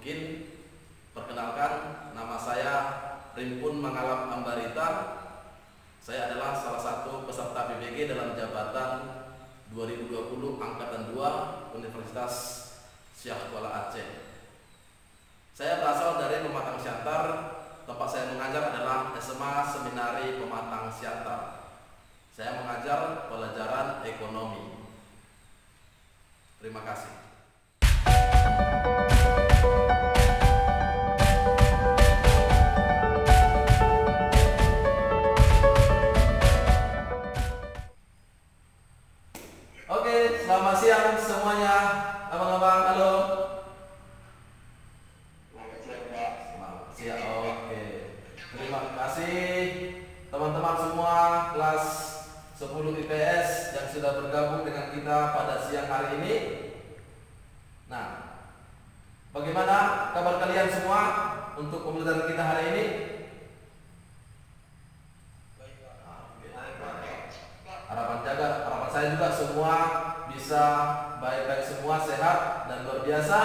mungkin. Perkenalkan, nama saya Rimpun Mangalap Ambarita. Saya adalah salah satu peserta PBG dalam jabatan 2020 Angkatan 2 Universitas Syekh Kuala Aceh. Saya berasal dari Pematang Siantar. Tempat saya mengajar adalah SMA Seminari Pematang Siantar. Saya mengajar pelajaran ekonomi. Terima kasih. Oke, selamat siang semuanya. Abang-abang, halo. Selamat siang. Oke. Terima kasih teman-teman semua kelas 10 IPS yang sudah bergabung dengan kita pada siang hari ini. Nah, bagaimana kabar kalian semua untuk pembelajaran kita hari ini? Harapan saya juga semua bisa baik-baik semua, sehat dan luar biasa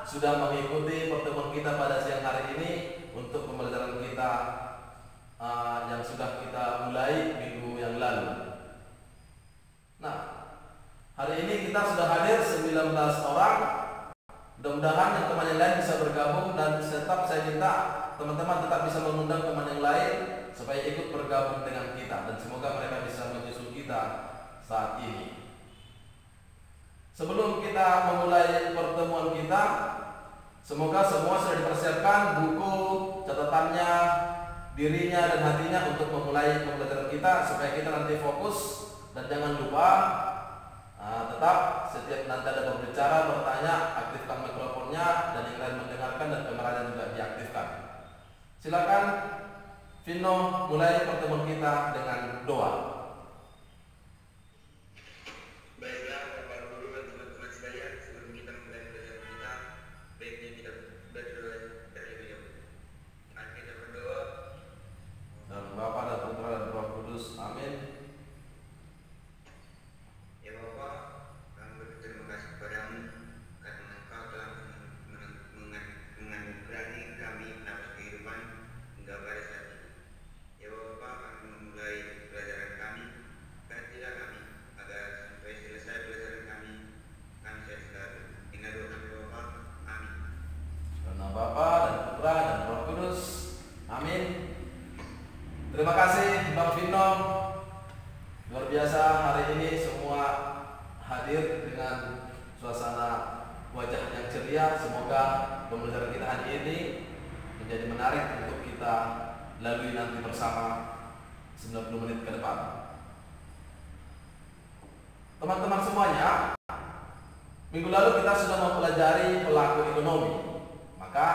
sudah mengikuti pertemuan kita pada siang hari ini untuk pembelajaran kita yang sudah kita mulai minggu yang lalu. Nah, hari ini kita sudah hadir 19 orang. Mudah-mudahan yang teman yang lain bisa bergabung, dan tetap saya minta teman-teman tetap bisa mengundang teman yang lain supaya ikut bergabung dengan kita, dan semoga mereka bisa menyusul kita saat ini. Sebelum kita memulai pertemuan kita, semoga semua sudah dipersiapkan buku, catatannya, dirinya dan hatinya untuk memulai pembelajaran kita supaya kita nanti fokus. Dan jangan lupa tetap setiap nanti ada berbicara, bertanya, aktifkan mikrofonnya, dan yang lain mendengarkan dan kameranya juga diaktifkan. Silakan Vino mulai pertemuan kita dengan doa. Baiklah, Bapak Guru dan teman-teman sekalian, sebelum kita mulai pelajaran kita, baiknya kita berdoa terlebih dahulu. Mari kita berdoa. Dalam Bapa dan Putra dan Roh Kudus. Amin. Ya Bapa, kami berterima kasih kepadamu karena Engkau telah menganugerahi kami nafas kehidupan hingga pada saat ini. Ya Bapa, kami memulai pelajaran kami, gantilah kami agar sampai selesai pelajaran kami sehat selalu. Dengan doa kami Bapa, amin. Karena Bapa dan Putra dan Roh Kudus. Amin. Terima kasih Bang Vino. Luar biasa hari ini semua hadir dengan suasana wajah yang ceria. Semoga pembelajaran kita hari ini menjadi menarik untuk kita lalui nanti bersama 90 menit ke depan. Teman-teman semuanya, minggu lalu kita sudah mempelajari pelaku ekonomi. Maka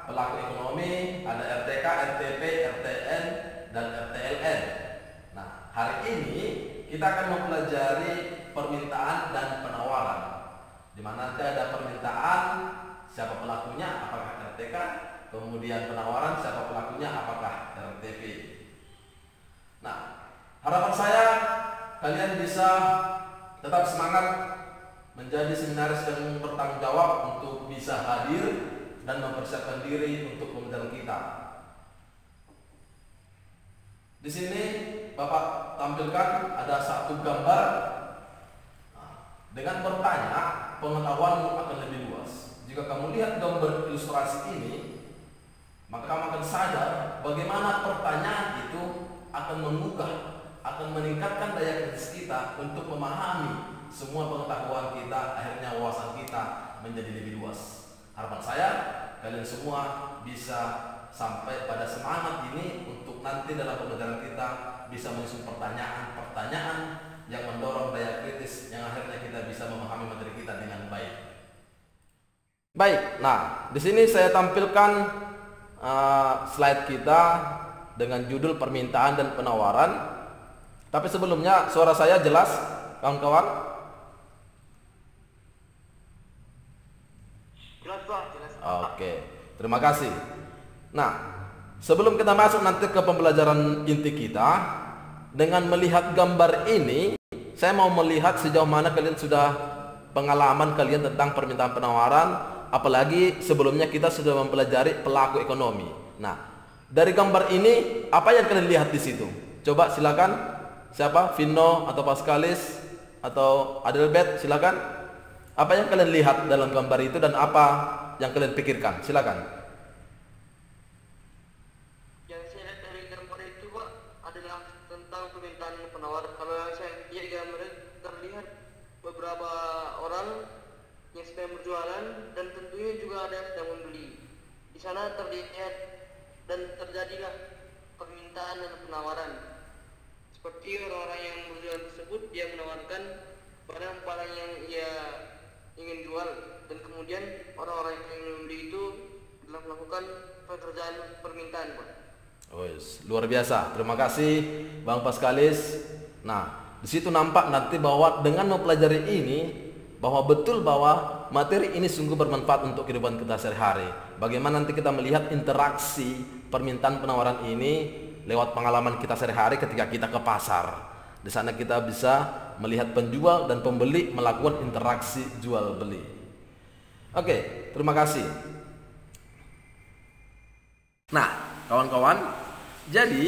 pelaku ekonomi ada RTK, RTP, RTN, dan RTLN. Nah, hari ini kita akan mempelajari permintaan dan penawaran, di mana nanti ada permintaan, siapa pelakunya, apakah RTK, kemudian penawaran, siapa pelakunya, apakah RTP. Nah, harapan saya kalian bisa tetap semangat menjadi seminaris yang bertanggung jawab untuk bisa hadir dan mempersiapkan diri untuk pembelajaran kita. Di sini Bapak tampilkan ada satu gambar. Dengan bertanya, pengetahuanmu akan lebih luas. Jika kamu lihat gambar ilustrasi ini, maka kamu akan sadar bagaimana pertanyaan itu akan menggugah, akan meningkatkan daya kritis kita untuk memahami semua pengetahuan kita, akhirnya wawasan kita menjadi lebih luas. Harapan saya kalian semua bisa sampai pada semangat ini untuk nanti dalam pembelajaran kita bisa menyusun pertanyaan-pertanyaan yang mendorong daya kritis yang akhirnya kita bisa memahami materi kita dengan baik. Baik, nah di sini saya tampilkan slide kita dengan judul permintaan dan penawaran. Tapi sebelumnya suara saya jelas, kawan-kawan? Jelas Pak, jelas. Oke, terima kasih. Nah, sebelum kita masuk nanti ke pembelajaran inti kita, dengan melihat gambar ini, saya mau melihat sejauh mana kalian sudah pengalaman kalian tentang permintaan penawaran, apalagi sebelumnya kita sudah mempelajari pelaku ekonomi. Nah, dari gambar ini apa yang kalian lihat di situ? Coba silakan, siapa? Vino atau Pascalis atau Adelbert, silakan. Apa yang kalian lihat dalam gambar itu dan apa yang kalian pikirkan? Silakan. Yang saya lihat dari gambar itu, Pak, adalah tentang permintaan dan penawar. Kalau yang saya lihat gambar terlihat beberapa orang yang sedang berjualan dan tentunya juga ada yang sedang membeli. Di sana terlihat dan terjadilah permintaan dan penawaran. Seperti orang-orang yang berjualan tersebut, dia menawarkan barang-barang yang ia ingin jual, dan kemudian orang-orang yang ingin membeli itu telah melakukan pekerjaan permintaan, Pak. Oh, yes. Luar biasa. Terima kasih Bang Pascalis. Nah, di situ nampak nanti bahwa dengan mempelajari ini, bahwa betul bahwa materi ini sungguh bermanfaat untuk kehidupan kita sehari-hari. Bagaimana nanti kita melihat interaksi permintaan penawaran ini lewat pengalaman kita sehari-hari ketika kita ke pasar. Di sana kita bisa melihat penjual dan pembeli melakukan interaksi jual beli. Oke, terima kasih. Nah, kawan-kawan, jadi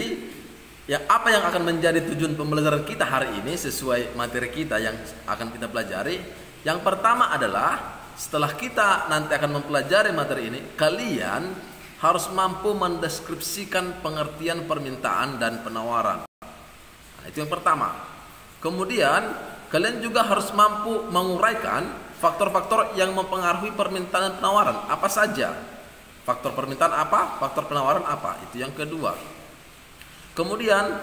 apa yang akan menjadi tujuan pembelajaran kita hari ini sesuai materi kita yang akan kita pelajari? Yang pertama adalah setelah kita nanti akan mempelajari materi ini, kalian harus mampu mendeskripsikan pengertian permintaan dan penawaran. Nah, itu yang pertama. Kemudian kalian juga harus mampu menguraikan faktor-faktor yang mempengaruhi permintaan dan penawaran. Apa saja? Faktor permintaan apa? Faktor penawaran apa? Itu yang kedua. Kemudian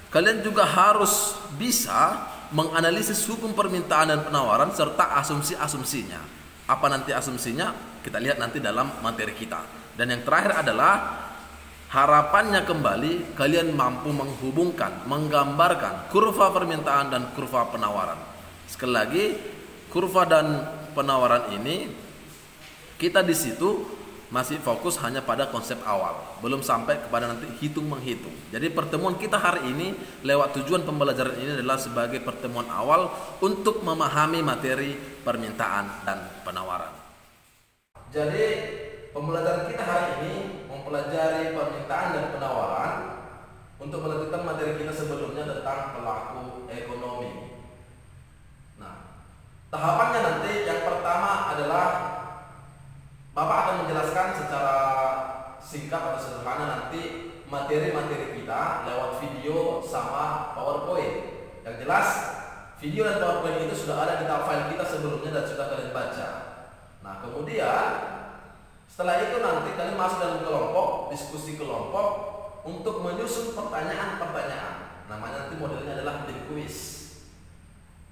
kalian juga harus bisa menganalisis hukum permintaan dan penawaran serta asumsi-asumsinya. Apa nanti asumsinya? Kita lihat nanti dalam materi kita. Dan yang terakhir adalah harapannya kembali kalian mampu menghubungkan, menggambarkan kurva permintaan dan kurva penawaran. Sekali lagi, kurva dan penawaran ini kita di situ masih fokus hanya pada konsep awal, belum sampai kepada nanti hitung-menghitung. Jadi pertemuan kita hari ini lewat tujuan pembelajaran ini adalah sebagai pertemuan awal untuk memahami materi permintaan dan penawaran. Jadi pembelajaran kita hari ini mempelajari permintaan dan penawaran untuk melanjutkan materi kita sebelumnya tentang pelaku ekonomi. Nah, tahapannya nanti yang pertama adalah Bapak akan menjelaskan secara singkat atau sederhana nanti materi-materi kita lewat video sama PowerPoint. Yang jelas, video dan PowerPoint itu sudah ada di file kita sebelumnya dan sudah kalian baca. Nah, kemudian setelah itu nanti kalian masuk dalam kelompok, diskusi kelompok untuk menyusun pertanyaan-pertanyaan. Namanya nanti modelnya adalah tim quiz.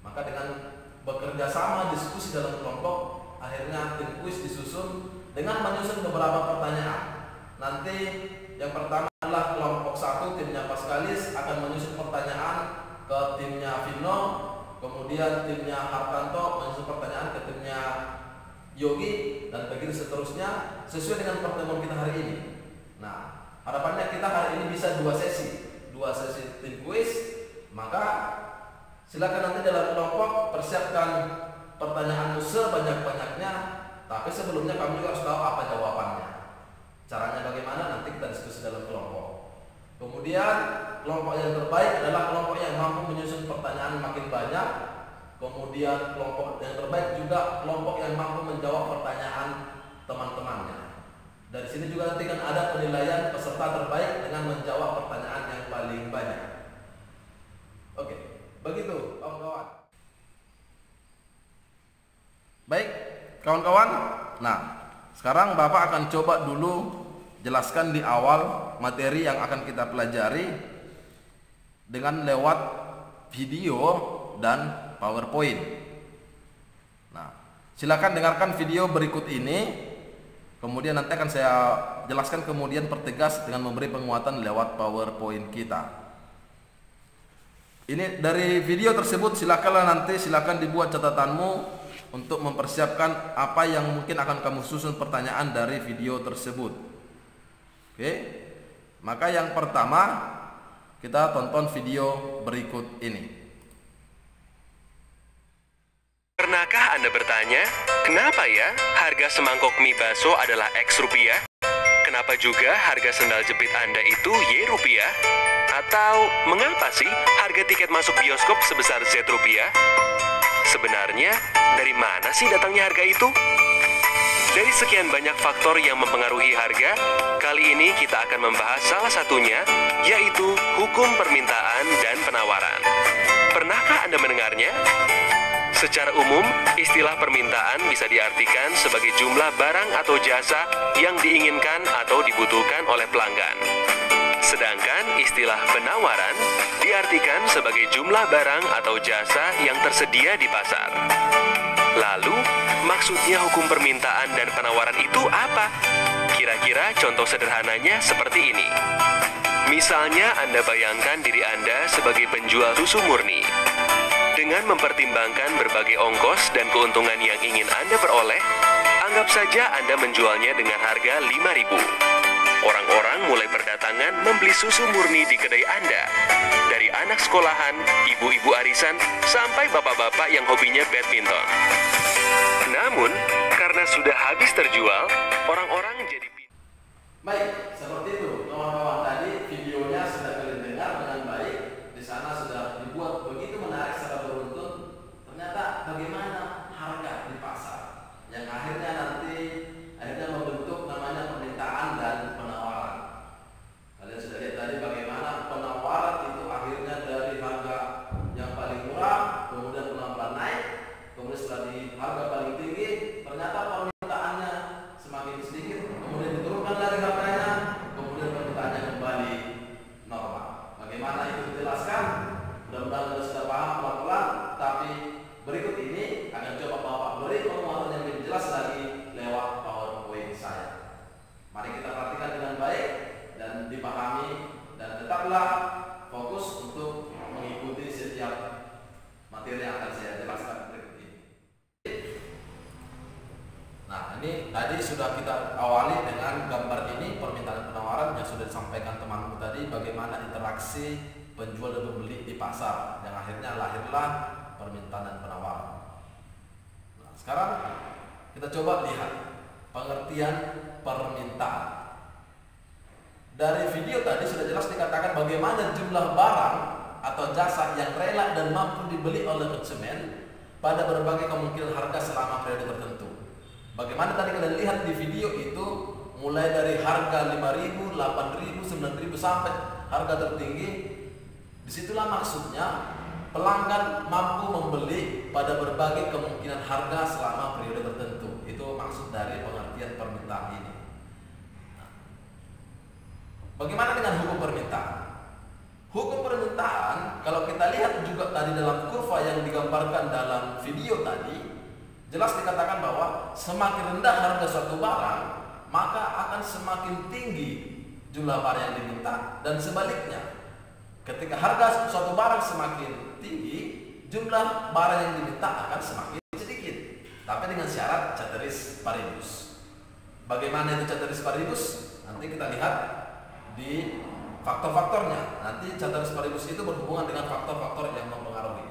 Maka dengan bekerja sama diskusi dalam kelompok, akhirnya tim quiz disusun dengan menyusun beberapa pertanyaan. Nanti yang pertama adalah kelompok 1, timnya Pascalis akan menyusun pertanyaan ke timnya Vino, kemudian timnya Hartanto menyusun pertanyaan ke timnya Yogi, dan begitu seterusnya sesuai dengan pertemuan kita hari ini. Nah, harapannya kita hari ini bisa dua sesi tim quiz. Maka silakan nanti dalam kelompok persiapkan pertanyaanmu sebanyak-banyaknya, tapi sebelumnya kami juga harus tahu apa jawabannya. Caranya bagaimana nanti kita diskusi dalam kelompok. Kemudian kelompok yang terbaik adalah kelompok yang mampu menyusun pertanyaan makin banyak. Kemudian kelompok yang terbaik juga kelompok yang mampu menjawab pertanyaan teman-temannya. Dari sini juga nanti kan ada penilaian peserta terbaik dengan menjawab pertanyaan yang paling banyak. Oke, begitu kawan-kawan. Baik, kawan-kawan. Nah, sekarang Bapak akan coba dulu jelaskan di awal materi yang akan kita pelajari dengan lewat video dan PowerPoint. Nah, silakan dengarkan video berikut ini. Kemudian nanti akan saya jelaskan kemudian pertegas dengan memberi penguatan lewat PowerPoint kita. Ini dari video tersebut, silakanlah nanti dibuat catatanmu untuk mempersiapkan apa yang mungkin akan kamu susun pertanyaan dari video tersebut. Oke, maka yang pertama kita tonton video berikut ini. Pernahkah Anda bertanya, kenapa ya harga semangkok mie bakso adalah X rupiah? Kenapa juga harga sendal jepit Anda itu Y rupiah? Atau mengapa sih harga tiket masuk bioskop sebesar Z rupiah? Sebenarnya, dari mana sih datangnya harga itu? Dari sekian banyak faktor yang mempengaruhi harga, kali ini kita akan membahas salah satunya, yaitu hukum permintaan dan penawaran. Pernahkah Anda mendengarnya? Secara umum, istilah permintaan bisa diartikan sebagai jumlah barang atau jasa yang diinginkan atau dibutuhkan oleh pelanggan. Sedangkan istilah penawaran diartikan sebagai jumlah barang atau jasa yang tersedia di pasar. Lalu, maksudnya hukum permintaan dan penawaran itu apa? Kira-kira contoh sederhananya seperti ini. Misalnya Anda bayangkan diri Anda sebagai penjual susu murni. Dengan mempertimbangkan berbagai ongkos dan keuntungan yang ingin Anda peroleh, anggap saja Anda menjualnya dengan harga 5.000. Orang-orang mulai berdatangan membeli susu murni di kedai Anda. Dari anak sekolahan, ibu-ibu arisan, sampai bapak-bapak yang hobinya badminton. Namun, karena sudah habis terjual, orang-orang jadi... Baik, seperti itu kawan-kawan, tadi videonya sudah kalian dengar dengan baik. Di sana sudah dibuat begitu menarik secara beruntun. Ternyata bagaimana harga di pasar yang akhirnya membentuk namanya permintaan dan penawaran. Kalian sudah lihat tadi bagaimana penawaran itu akhirnya dari harga yang paling murah, kemudian pelan-pelan naik, kemudian setelah di harga paling tinggi, ternyata permintaannya semakin sedikit, kemudian diturunkan lagi harganya, kemudian permintaannya kembali normal. Bagaimana itu dijelaskan? Mudah-mudahan Anda sudah paham pelan-pelan, tapi berikut ini akan coba Bapak beri penguatan yang lebih jelas lagi lewat PowerPoint saya. Mari kita perhatikan dengan baik dan dipahami, dan tetaplah fokus untuk mengikuti setiap materi yang akan saya jelaskan berikut ini. Nah, ini tadi sudah kita awali dengan gambar ini, permintaan penawaran yang sudah disampaikan temanku tadi, bagaimana interaksi penjual dan pembeli di pasar yang akhirnya lahirlah permintaan dan penawaran. Nah, sekarang kita coba lihat pengertian permintaan. Dari video tadi sudah jelas dikatakan bagaimana jumlah barang atau jasa yang rela dan mampu dibeli oleh konsumen pada berbagai kemungkinan harga selama periode tertentu. Bagaimana tadi kalian lihat di video itu, mulai dari harga 5.000, 8.000, 9.000 sampai harga tertinggi. Disitulah maksudnya pelanggan mampu membeli pada berbagai kemungkinan harga selama periode tertentu. Itu maksud dari pengertian permintaan ini. Nah, bagaimana dengan hukum permintaan? Hukum permintaan, kalau kita lihat juga tadi dalam kurva yang digambarkan dalam video tadi, jelas dikatakan bahwa semakin rendah harga suatu barang, maka akan semakin tinggi jumlah barang yang diminta, dan sebaliknya. Ketika harga suatu barang semakin tinggi, jumlah barang yang diminta akan semakin sedikit. Tapi dengan syarat ceteris paribus. Bagaimana itu ceteris paribus? Nanti kita lihat di faktor-faktornya. Nanti ceteris paribus itu berhubungan dengan faktor-faktor yang mempengaruhi.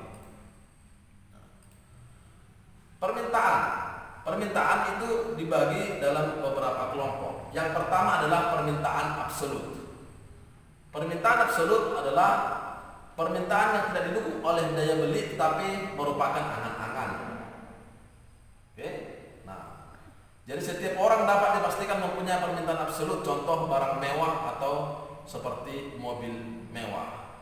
Permintaan itu dibagi dalam beberapa kelompok. Yang pertama adalah permintaan absolut. Permintaan absolut adalah permintaan yang tidak didukung oleh daya beli tetapi merupakan angan-angan. Oke. Nah, jadi setiap orang dapat dipastikan mempunyai permintaan absolut, contoh barang mewah atau seperti mobil mewah.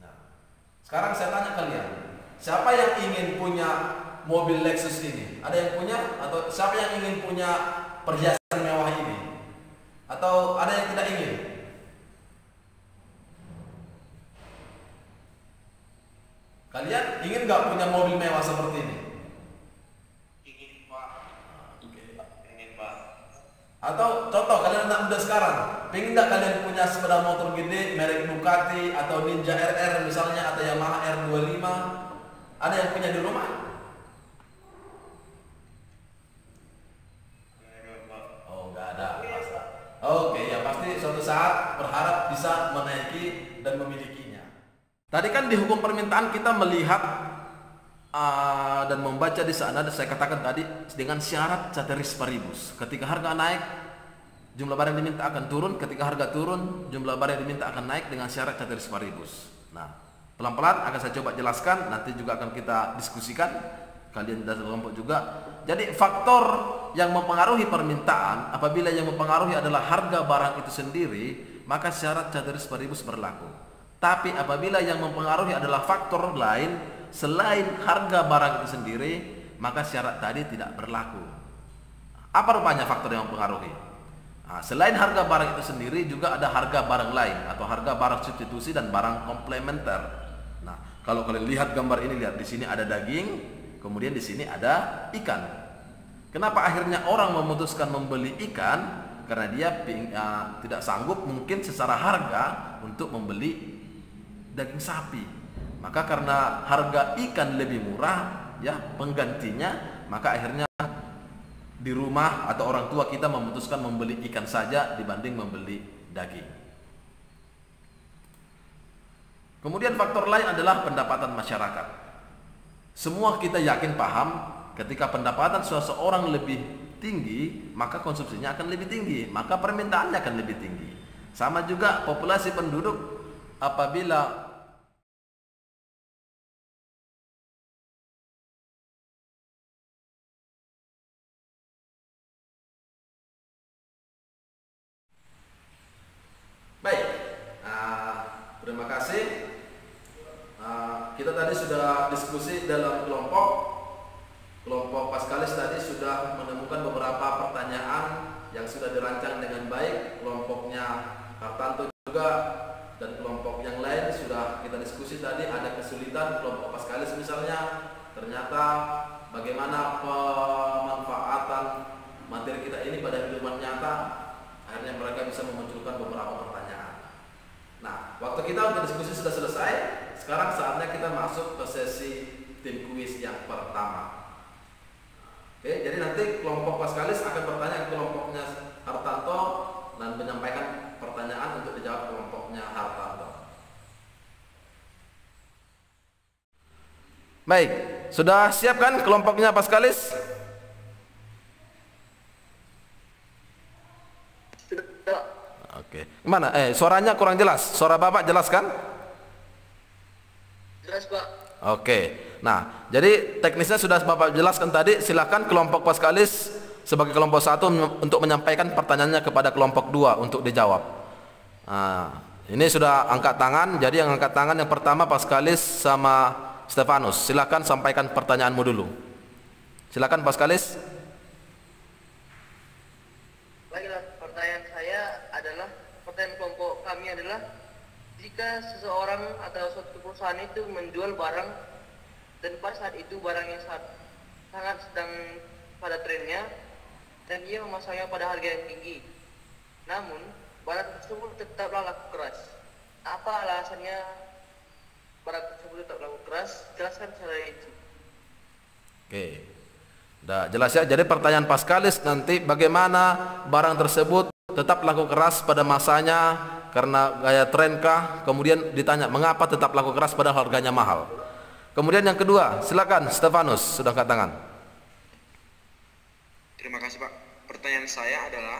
Nah, sekarang saya tanya kalian, siapa yang ingin punya mobil Lexus ini? Ada yang punya? Atau siapa yang ingin punya perhiasan mewah ini? Atau ada yang tidak ingin? Kalian ingin nggak punya mobil mewah seperti ini? Ingin, Pak. Oke. Ingin, Pak. Atau contoh kalian anak muda sekarang, ingin nggak kalian punya sepeda motor gede merek Ducati atau Ninja RR misalnya, atau Yamaha R25? Ada yang punya di rumah? Oh, nggak ada. Oke, ya pasti suatu saat berharap bisa menaiki dan memilikinya. Tadi kan di hukum permintaan kita melihat dan membaca di sana, saya katakan tadi dengan syarat ceteris paribus. Ketika harga naik, jumlah barang yang diminta akan turun. Ketika harga turun, jumlah barang yang diminta akan naik dengan syarat ceteris paribus. Nah, pelan-pelan akan saya coba jelaskan, nanti juga akan kita diskusikan, kalian dan kelompok juga. Jadi faktor yang mempengaruhi permintaan, apabila yang mempengaruhi adalah harga barang itu sendiri, maka syarat ceteris paribus berlaku. Tapi apabila yang mempengaruhi adalah faktor lain selain harga barang itu sendiri, maka syarat tadi tidak berlaku. Apa rupanya faktor yang mempengaruhi? Nah, selain harga barang itu sendiri juga ada harga barang lain atau harga barang substitusi dan barang komplementer. Nah, kalau kalian lihat gambar ini, lihat di sini ada daging, kemudian di sini ada ikan. Kenapa akhirnya orang memutuskan membeli ikan? Karena dia tidak sanggup mungkin secara harga untuk membeli daging sapi. Maka karena harga ikan lebih murah, ya penggantinya, maka akhirnya di rumah atau orang tua kita memutuskan membeli ikan saja dibanding membeli daging. Kemudian faktor lain adalah pendapatan masyarakat. Semua kita yakin paham ketika pendapatan seseorang lebih tinggi, maka konsumsinya akan lebih tinggi, maka permintaannya akan lebih tinggi. Sama juga populasi penduduk, apabila baik, terima kasih. Kita tadi sudah diskusi dalam kelompok Paskalis tadi sudah menemukan beberapa pertanyaan yang sudah dirancang dengan baik. Kelompoknya Hartanto juga dan kelompok yang lain sudah kita diskusi tadi. Ada kesulitan kelompok Paskalis misalnya, ternyata bagaimana pemanfaatan materi kita ini pada kehidupan nyata, akhirnya mereka bisa memunculkan beberapa pertanyaan. Nah, waktu kita untuk diskusi sudah selesai. Sekarang saatnya kita masuk ke sesi tim kuis yang pertama. Oke, jadi nanti kelompok Paskalis akan bertanya ke kelompoknya Hartanto dan menyampaikan pertanyaan untuk dijawab kelompoknya Hartanto. Baik, sudah siap kan kelompoknya Paskalis? Sudah. Oke. Gimana? Suaranya kurang jelas. Suara Bapak jelas kan? Jelas, Pak. Oke. Nah, jadi teknisnya sudah Bapak jelaskan tadi. Silakan kelompok Paskalis sebagai kelompok 1 untuk menyampaikan pertanyaannya kepada kelompok 2 untuk dijawab. Nah, ini sudah angkat tangan. Jadi yang angkat tangan yang pertama Paskalis sama Stefanus. Silakan sampaikan pertanyaanmu dulu. Silakan Paskalis. Baiklah, pertanyaan kelompok kami adalah, jika seseorang atau suatu perusahaan itu menjual barang dan pada saat itu barang yang sangat sedang pada trennya dan ia memasangnya pada harga yang tinggi, namun barang tersebut tetaplah laku keras. Apa alasannya barang tersebut tetap laku keras? Jelaskan secara itu. Oke. Udah jelas ya. Jadi pertanyaan Paskalis nanti, bagaimana barang tersebut tetap laku keras pada masanya karena gaya tren kah? Kemudian ditanya mengapa tetap laku keras padahal harganya mahal. Kemudian yang kedua, silakan Stefanus, sudah angkat tangan. Terima kasih, Pak. Pertanyaan saya adalah,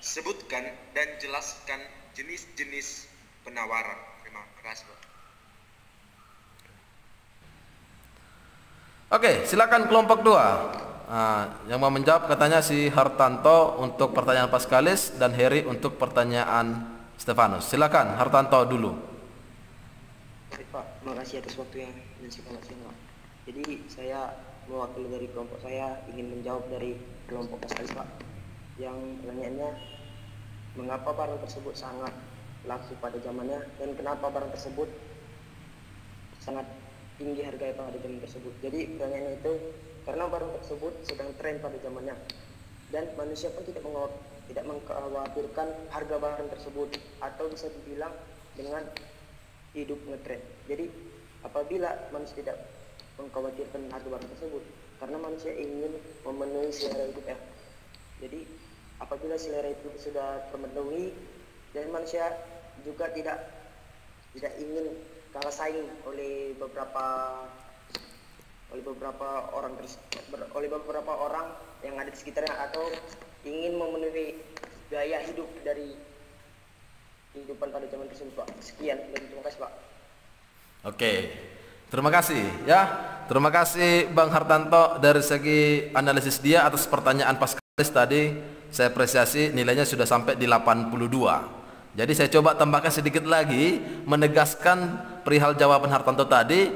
sebutkan dan jelaskan jenis-jenis penawaran. Terima kasih, Pak. Oke, silakan kelompok 2. Yang mau menjawab katanya si Hartanto untuk pertanyaan Paskalis dan Heri untuk pertanyaan Stefanus. Silakan Hartanto dulu. Baik, Pak, terima kasih atas waktunya dan singkat Pak. Jadi saya mewakili dari kelompok saya ingin menjawab dari kelompok Paskalis, Pak. Yang pertanyaannya, mengapa barang tersebut sangat laku pada zamannya dan kenapa barang tersebut sangat tinggi harganya pada zaman tersebut. Jadi pertanyaannya itu, karena barang tersebut sedang tren pada zamannya dan manusia pun tidak mengkhawatirkan harga barang tersebut, atau bisa dibilang dengan hidup ngetren. Jadi apabila manusia tidak mengkhawatirkan harga barang tersebut, karena manusia ingin memenuhi selera hidup ya. Jadi apabila selera itu sudah terpenuhi dan manusia juga tidak ingin kalah saing oleh beberapa orang yang ada di sekitarnya atau ingin memenuhi gaya hidup dari kehidupan pada zaman tersebut, Pak. Sekian dan terima kasih, Pak. Oke, terima kasih ya. Terima kasih Bang Hartanto dari segi analisis dia atas pertanyaan Paskalis tadi. Saya apresiasi, nilainya sudah sampai di 82. Jadi saya coba tambahkan sedikit lagi menegaskan perihal jawaban Hartanto tadi.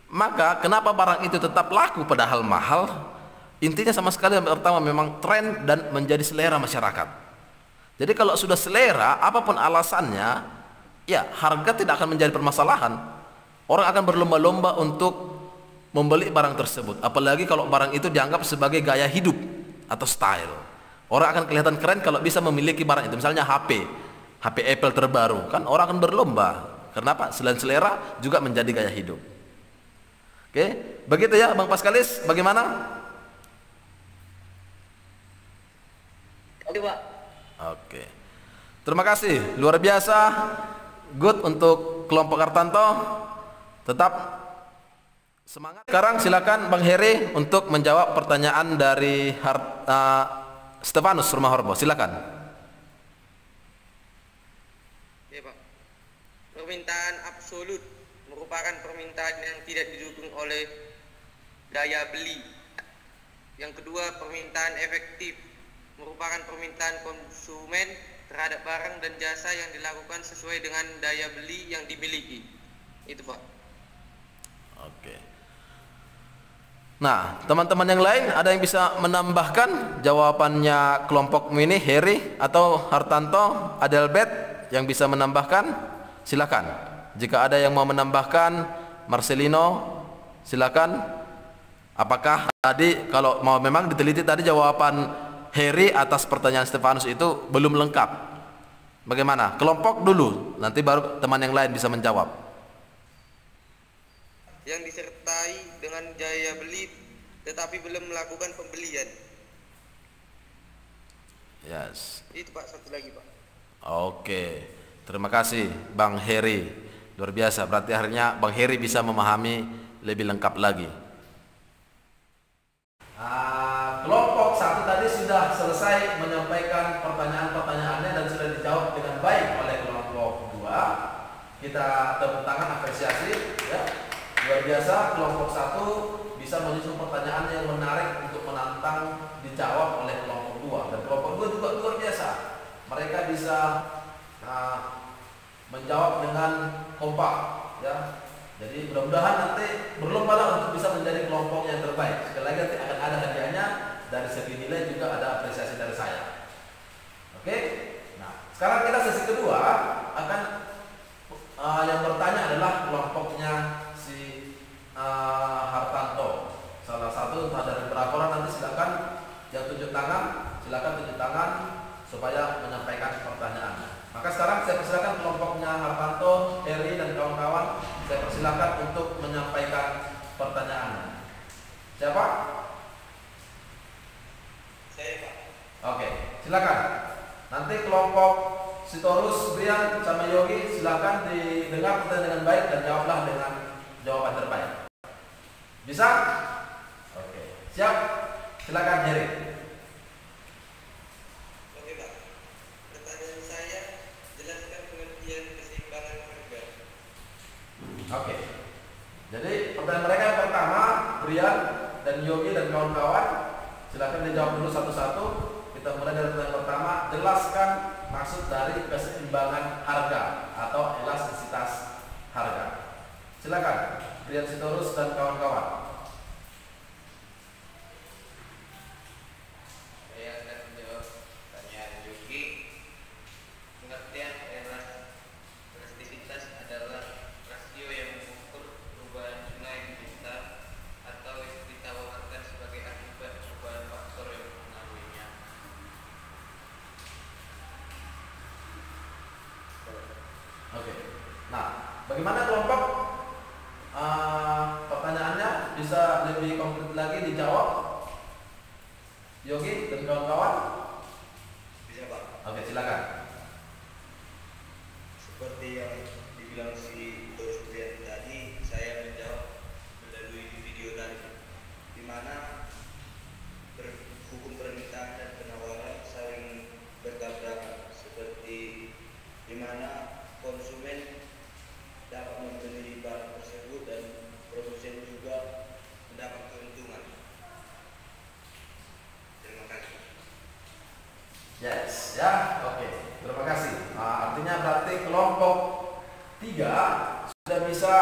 Maka kenapa barang itu tetap laku padahal mahal? Intinya sama sekali yang pertama memang tren dan menjadi selera masyarakat. Jadi kalau sudah selera, apapun alasannya, ya harga tidak akan menjadi permasalahan. Orang akan berlomba-lomba untuk membeli barang tersebut. Apalagi kalau barang itu dianggap sebagai gaya hidup atau style. Orang akan kelihatan keren kalau bisa memiliki barang itu. Misalnya HP Apple terbaru, kan orang akan berlomba. Kenapa? Selain selera juga menjadi gaya hidup. Oke, begitu ya Bang Paskalis, bagaimana? Oke, Pak. Oke, terima kasih, luar biasa, good untuk kelompok Hartanto. Tetap semangat. Sekarang silakan Bang Heri untuk menjawab pertanyaan dari Stefanus Rumahorbo. Silakan. Ya, Pak. Permintaan absolut merupakan permintaan yang tidak didukung oleh daya beli. Yang kedua, permintaan efektif merupakan permintaan konsumen terhadap barang dan jasa yang dilakukan sesuai dengan daya beli yang dimiliki. Itu, Pak. Oke. Nah, teman-teman yang lain ada yang bisa menambahkan jawabannya kelompok ini, Heri atau Hartanto, Adelbert yang bisa menambahkan? Silakan. Jika ada yang mau menambahkan, Marcelino, silakan. Apakah tadi kalau mau memang diteliti tadi jawaban Heri atas pertanyaan Stefanus itu belum lengkap? Bagaimana? Kelompok dulu, nanti baru teman yang lain bisa menjawab. Yang disertai dengan daya beli tetapi belum melakukan pembelian. Yes. Itu, Pak, satu lagi, Pak. Oke, terima kasih Bang Heri, luar biasa. Berarti akhirnya Bang Heri bisa memahami lebih lengkap lagi. Kelompok satu tadi sudah selesai menyampaikan pertanyaan-pertanyaannya dan sudah dijawab dengan baik oleh kelompok dua. Kita tepuk tangan apresiasi, ya. Luar biasa, kelompok satu bisa menyusun pertanyaan yang menarik untuk menantang dijawab oleh kelompok dua. Dan kelompok dua juga luar biasa. Mereka bisa menjawab dengan kompak, ya. Jadi mudah-mudahan nanti berlomba untuk bisa menjadi kelompok yang terbaik. Sekali lagi nanti akan ada hadiahnya, dari segi nilai juga ada apresiasi dari saya. Oke. Nah, sekarang kita sesi kedua akan yang bertanya adalah kelompoknya si Hartanto. Salah satu dari berapa orang nanti silakan yang tunjuk tangan, silakan tunjuk tangan supaya menyampaikan pertanyaan. Maka sekarang saya persilakan kelompoknya Hartanto, Heri dan kawan-kawan, saya persilakan untuk menyampaikan pertanyaannya. Siapa? Saya, Pak. Oke, silakan. Nanti kelompok Sitorus, Brian, sama Yogi silakan didengar dengan baik dan jawablah dengan jawaban terbaik. Bisa? Oke, siap. Silakan Heri. Oke, Pak. Pertanyaan saya, jelaskan pengertian keseimbangan harga. Oke. Jadi pertanyaan mereka yang pertama, Brian dan Yogi dan kawan-kawan, silakan dijawab dulu satu-satu. Kita mulai dari pertanyaan pertama, jelaskan maksud dari keseimbangan harga atau elastisitas harga. Silakan, Brian Sitorus dan kawan-kawan. Saya akan menjawab pertanyaan Yogi. Pengertian elastisitas adalah rasio yang mengukur perubahan nilai kita atau yang kita wawarkan sebagai akibat perubahan faktor yang mengaruhinya. Oke. Nah, bagaimana kelompok? Pertanyaannya bisa lebih konkret lagi dijawab. Yogi dan kawan-kawan. Bisa, Pak. Oke, silakan. Seperti yang dibilang si Terus Yes, ya, oke. Terima kasih. Artinya berarti kelompok 3 sudah bisa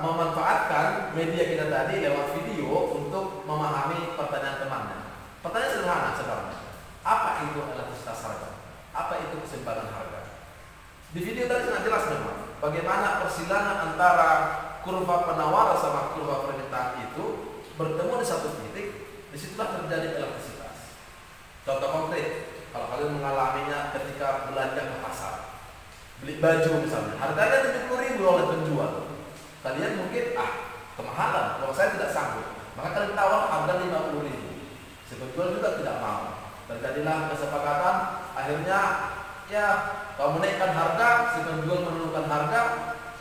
memanfaatkan media kita tadi lewat video untuk memahami pertanyaan temannya. Pertanyaan sederhana sebenarnya. Apa itu elastisitas harga? Apa itu keseimbangan harga? Di video tadi sangat jelas memang bagaimana persilangan antara kurva penawaran sama kurva permintaan itu bertemu di satu titik, disitulah terjadi elastisitas. Contoh konkret, kalau kalian mengalaminya ketika belanja ke pasar, beli baju misalnya, harganya 70.000 oleh penjual, kalian mungkin kemahalan, kalau saya tidak sanggup, maka kalian tawar harga 50.000. Si penjual juga tidak mau. Terjadilah kesepakatan, akhirnya ya kalau menaikkan harga, si penjual menurunkan harga,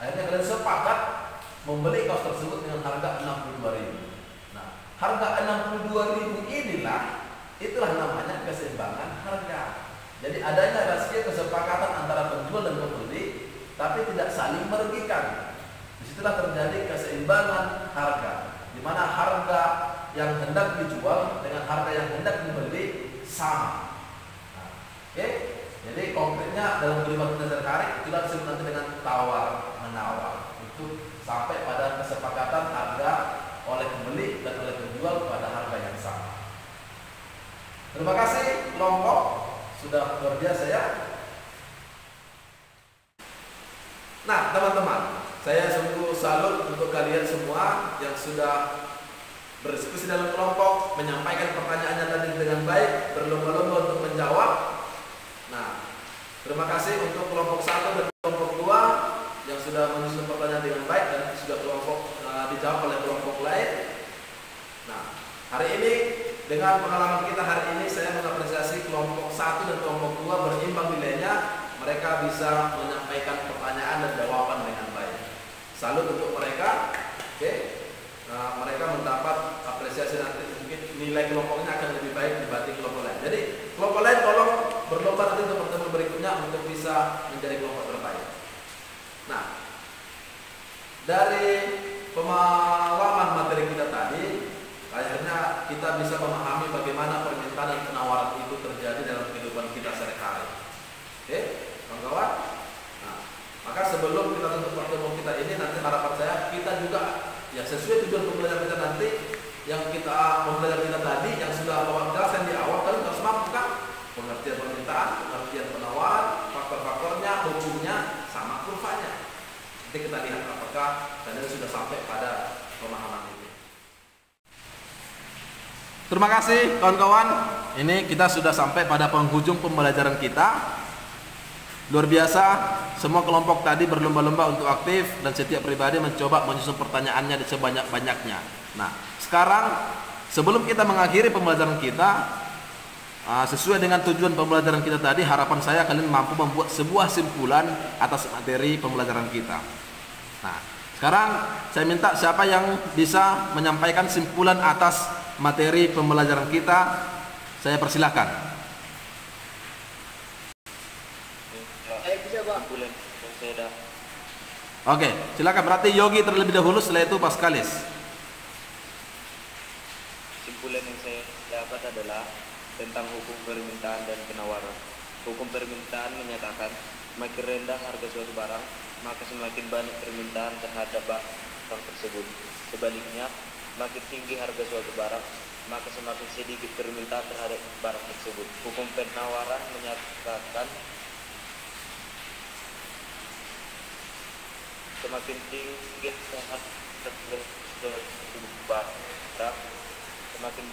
akhirnya kalian sepakat membeli kaos tersebut dengan harga 62.000. Nah, harga 62.000 itulah namanya keseimbangan harga. Jadi adanya rasio kesepakatan antara penjual dan pembeli, tapi tidak saling merugikan. Disitulah terjadi keseimbangan harga, di mana harga yang hendak dijual dengan harga yang hendak dibeli sama. Nah, oke. Jadi konkretnya dalam kalimat kita tertarik itulah disebut nanti dengan tawar menawar. Itu sampai pada kesepakatan harga oleh pembeli dan oleh penjual pada harga yang sama. Terima kasih kelompok, sudah luar biasa ya. Nah teman-teman, saya sungguh salut untuk kalian semua yang sudah berdiskusi dalam kelompok, menyampaikan pertanyaannya tadi dengan baik, berlomba-lomba untuk menjawab. Nah, terima kasih untuk kelompok 1 dan kelompok 2 yang sudah menyusun pertanyaan dengan baik dan sudah kelompok dijawab oleh kelompok lain. Nah, hari ini dengan pengalaman kita hari ini saya mengapresiasi kelompok 1 dan kelompok 2 berimbang nilainya. Mereka bisa menyampaikan pertanyaan dan jawaban dengan baik. Salut untuk mereka. Oke. Nah, mereka mendapat apresiasi nanti mungkin nilai kelompoknya akan lebih baik dibanding kelompok lain. Jadi kelompok lain tolong berlomba nanti untuk pertemuan berikutnya untuk bisa menjadi kelompok terbaik. Nah, dari pemahaman materi kita tadi, akhirnya kita bisa memahami bagaimana permintaan dan penawaran itu terjadi dalam kehidupan kita sehari-hari. Oke, kawan-kawan. Nah, maka sebelum kita tutup pertemuan kita ini, nanti harapan saya kita juga ya sesuai tujuan pembelajaran kita nanti, yang kita pembelajaran kita tadi yang sudah Bapak jelaskan di awal, kalian harus mampu kan pengertian permintaan, pengertian penawaran, faktor-faktornya, hukumnya, sama kurvanya. Nanti kita lihat apakah kalian sudah sampai pada pemahaman ini. Terima kasih kawan-kawan. Ini kita sudah sampai pada penghujung pembelajaran kita. Luar biasa, semua kelompok tadi berlomba-lomba untuk aktif dan setiap pribadi mencoba menyusun pertanyaannya sebanyak-banyaknya. Nah, sekarang sebelum kita mengakhiri pembelajaran kita, sesuai dengan tujuan pembelajaran kita tadi, harapan saya kalian mampu membuat sebuah simpulan atas materi pembelajaran kita. Nah, sekarang saya minta siapa yang bisa menyampaikan simpulan atas materi pembelajaran kita, saya persilahkan. Oke, silakan. Berarti Yogi terlebih dahulu, setelah itu Paskalis. Simpulan yang saya dapat adalah tentang hukum permintaan dan penawaran. Hukum permintaan menyatakan semakin rendah harga suatu barang, maka semakin banyak permintaan terhadap barang tersebut. Sebaliknya, semakin tinggi harga suatu barang, maka semakin sedikit permintaan terhadap barang tersebut. Hukum penawaran menyatakan semakin tinggi harga suatu barang, semakin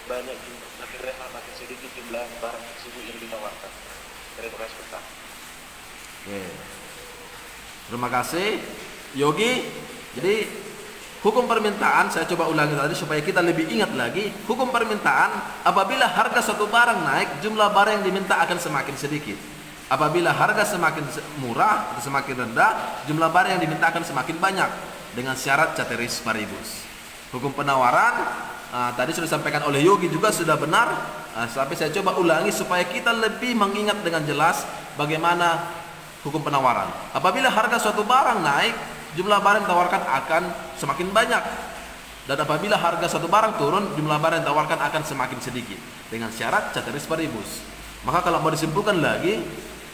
banyak jumlah, semakin rendah, makin sedikit jumlah barang tersebut yang ditawarkan. Terima kasih Pak. Terima kasih Yogi. Jadi hukum permintaan saya coba ulangi tadi supaya kita lebih ingat lagi. Hukum permintaan, apabila harga suatu barang naik, jumlah barang yang diminta akan semakin sedikit. Apabila harga semakin murah atau semakin rendah, jumlah barang yang diminta akan semakin banyak dengan syarat ceteris paribus. Hukum penawaran tadi sudah disampaikan oleh Yogi juga sudah benar, tapi saya coba ulangi supaya kita lebih mengingat dengan jelas bagaimana hukum penawaran. Apabila harga suatu barang naik, jumlah barang yang ditawarkan akan semakin banyak. Dan apabila harga suatu barang turun, jumlah barang yang ditawarkan akan semakin sedikit dengan syarat ceteris paribus. Maka kalau mau disimpulkan lagi,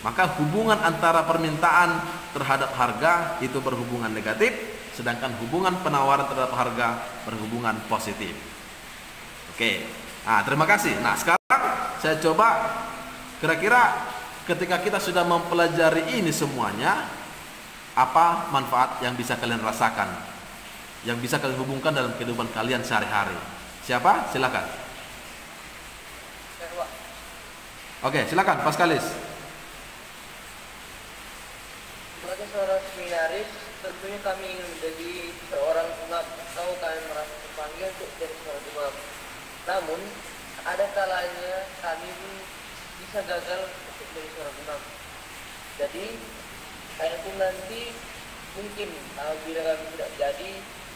maka hubungan antara permintaan terhadap harga itu berhubungan negatif, sedangkan hubungan penawaran terhadap harga berhubungan positif. Oke, nah terima kasih. Nah sekarang saya coba, kira-kira ketika kita sudah mempelajari ini semuanya, apa manfaat yang bisa kalian rasakan, yang bisa kalian hubungkan dalam kehidupan kalian sehari-hari? Siapa? Silakan. Oke, silakan Paskalis. Sebagai seorang seminaris, tentunya kami ingin menjadi seorang imam atau kami merasa terpanggil untuk jadi seorang imam. Namun, ada kalanya kami bisa gagal untuk menjadi seorang imam. Jadi, saya pun nanti mungkin apabila kami tidak jadi,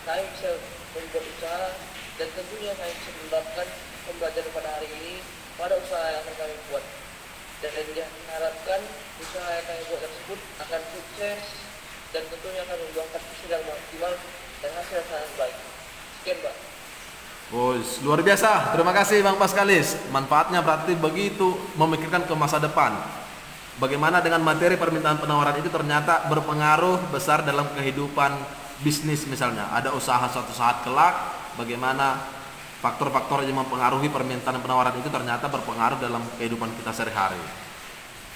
kami bisa membuat usaha dan tentunya kami bisa menerapkan pembelajaran pada hari ini pada usaha yang akan kami buat, dan diharapkan usaha yang kami buat tersebut akan sukses dan tentunya akan membuahkan hasil yang maksimal dan hasil yang sangat baik. Sekian, Pak. Oh, luar biasa. Terima kasih Bang Paskalis. Manfaatnya berarti begitu memikirkan ke masa depan. Bagaimana dengan materi permintaan penawaran itu ternyata berpengaruh besar dalam kehidupan bisnis misalnya. Ada usaha suatu saat kelak, bagaimana faktor-faktor yang mempengaruhi permintaan penawaran itu ternyata berpengaruh dalam kehidupan kita sehari-hari.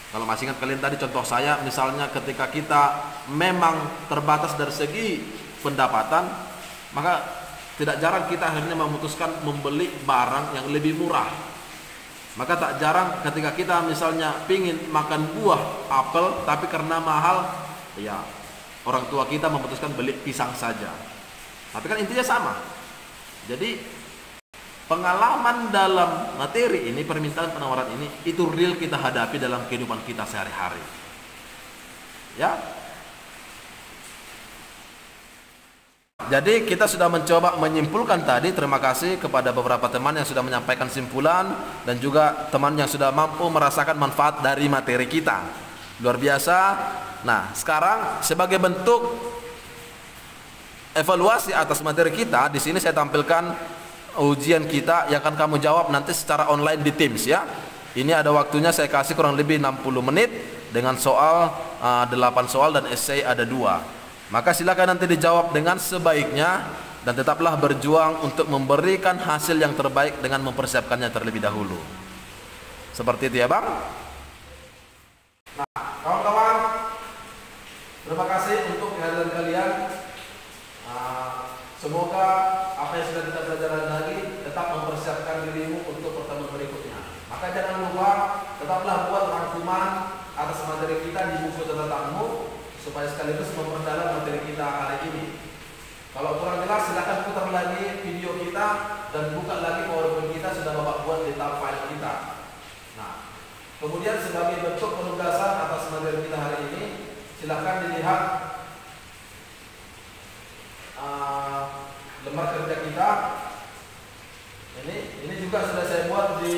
Kalau masih ingat kalian tadi contoh saya, misalnya ketika kita memang terbatas dari segi pendapatan, maka tidak jarang kita akhirnya memutuskan membeli barang yang lebih murah. Maka tak jarang ketika kita misalnya pingin makan buah apel, tapi karena mahal, ya orang tua kita memutuskan beli pisang saja. Tapi kan intinya sama. Jadi pengalaman dalam materi ini, permintaan penawaran ini, itu real kita hadapi dalam kehidupan kita sehari-hari. Ya. Jadi kita sudah mencoba menyimpulkan tadi. Terima kasih kepada beberapa teman yang sudah menyampaikan simpulan dan juga teman yang sudah mampu merasakan manfaat dari materi kita. Luar biasa. Nah, sekarang sebagai bentuk evaluasi atas materi kita, di sini saya tampilkan ujian kita yang akan kamu jawab nanti secara online di Teams ya. Ini ada waktunya saya kasih kurang lebih 60 menit dengan soal 8 soal dan essay ada 2. Maka silakan nanti dijawab dengan sebaiknya dan tetaplah berjuang untuk memberikan hasil yang terbaik dengan mempersiapkannya terlebih dahulu. Seperti itu ya Bang. Nah, kawan-kawan, terima kasih untuk kehadiran kalian. Semoga apa yang sudah kita pelajari lagi tetap mempersiapkan dirimu untuk pertemuan berikutnya. Maka jangan lupa tetaplah buat rangkuman atas materi kita di buku catatanmu supaya sekaligus memperdalam materi kita hari ini. Kalau kurang jelas silakan putar lagi video kita dan buka lagi PowerPoint kita sudah Bapak buat di tab file kita. Nah, kemudian sebagai bentuk penugasan atas materi kita hari ini, silakan dilihat lembar kerja kita. Ini juga sudah saya buat di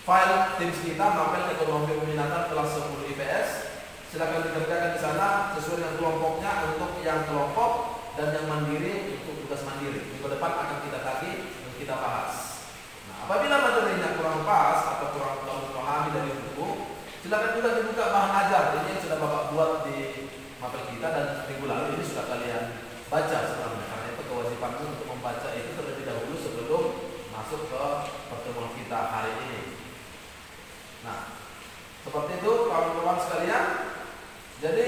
file Teams kita, Mapel Ekonomi Peminatan kelas 10 IPS. Silakan dikerjakan di sana sesuai dengan kelompoknya, untuk yang kelompok dan yang mandiri untuk tugas mandiri. Minggu depan akan kita tagih dan kita bahas. Nah, apabila materinya kurang pas atau kurang memahami dari buku, silakan juga dibuka bahan ajar. Ini yang sudah Bapak buat di Mapel kita dan minggu lalu ini sudah kalian baca sebenarnya. Karena itu kewajibanmu untuk membaca itu terlebih dahulu sebelum masuk ke pertemuan kita hari ini. Nah, seperti itu kawan-kawan sekalian. Jadi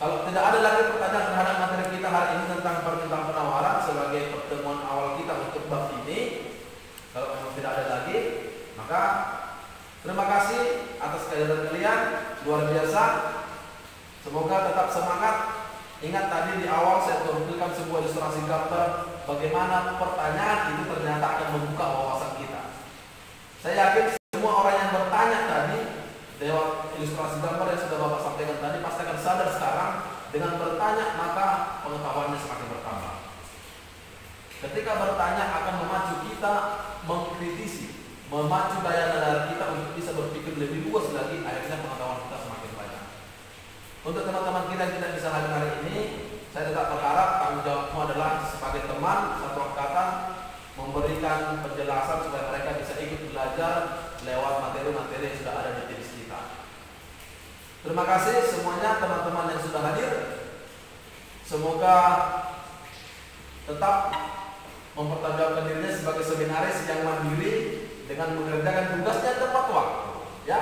kalau tidak ada lagi pertanyaan terhadap materi kita hari ini tentang permintaan penawaran sebagai pertemuan awal kita untuk bab ini, kalau memang tidak ada lagi, maka terima kasih atas kehadiran kalian, luar biasa. Semoga tetap semangat. Ingat tadi di awal saya tampilkan sebuah ilustrasi gambar bagaimana pertanyaan itu ternyata akan membuka wawasan kita. Saya yakin semua orang yang bertanya tadi lewat ilustrasi gambar yang sudah Bapak sampaikan tadi pasti akan sadar sekarang dengan bertanya maka pengetahuannya semakin bertambah. Ketika bertanya akan memacu kita mengkritisi, memacu daya nalar kita untuk bisa berpikir lebih luas lagi, akhirnya pengetahuan kita semakin banyak. Untuk teman-teman kita yang tidak bisa hadir hari ini, saya tetap berharap tanggung jawabmu adalah sebagai teman satu angkatan memberikan penjelasan supaya mereka bisa ikut belajar lewat materi materi yang sudah ada di tips kita. Terima kasih semuanya teman-teman yang sudah hadir. Semoga tetap mempertanggungjawabkan dirinya sebagai seminaris yang mandiri dengan mengerjakan tugasnya tepat waktu. Ya,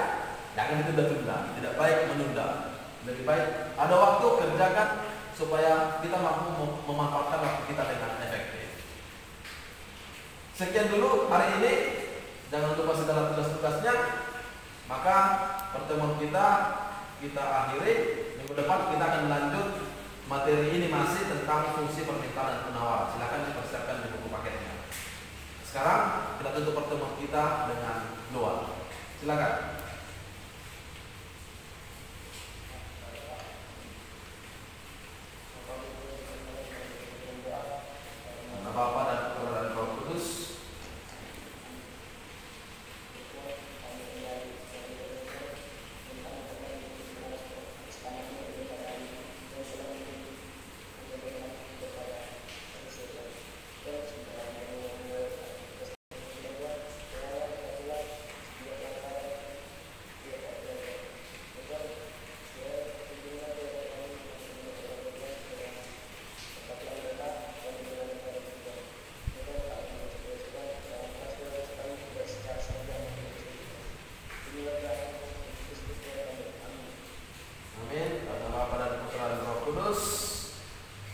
jangan ditunda-tunda. Tidak baik menunda. Lebih baik ada waktu kerjakan supaya kita mampu memanfaatkan waktu kita dengan efektif. Sekian dulu hari ini. Jangan lupa segala tugas-tugasnya. Maka pertemuan kita akhiri. Minggu depan kita akan lanjut. Materi ini masih tentang fungsi permintaan dan penawaran. Silakan dipersiapkan di buku paketnya. Sekarang kita tutup pertemuan kita dengan doa. Silakan. Nama Bapa dan Putra dan Roh Kudus.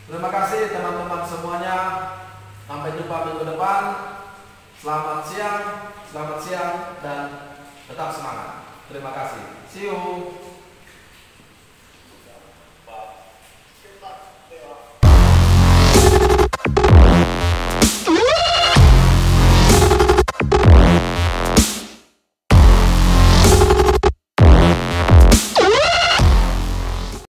Terima kasih teman-teman semuanya. Sampai jumpa minggu depan. Selamat siang, dan tetap semangat. Terima kasih. See you.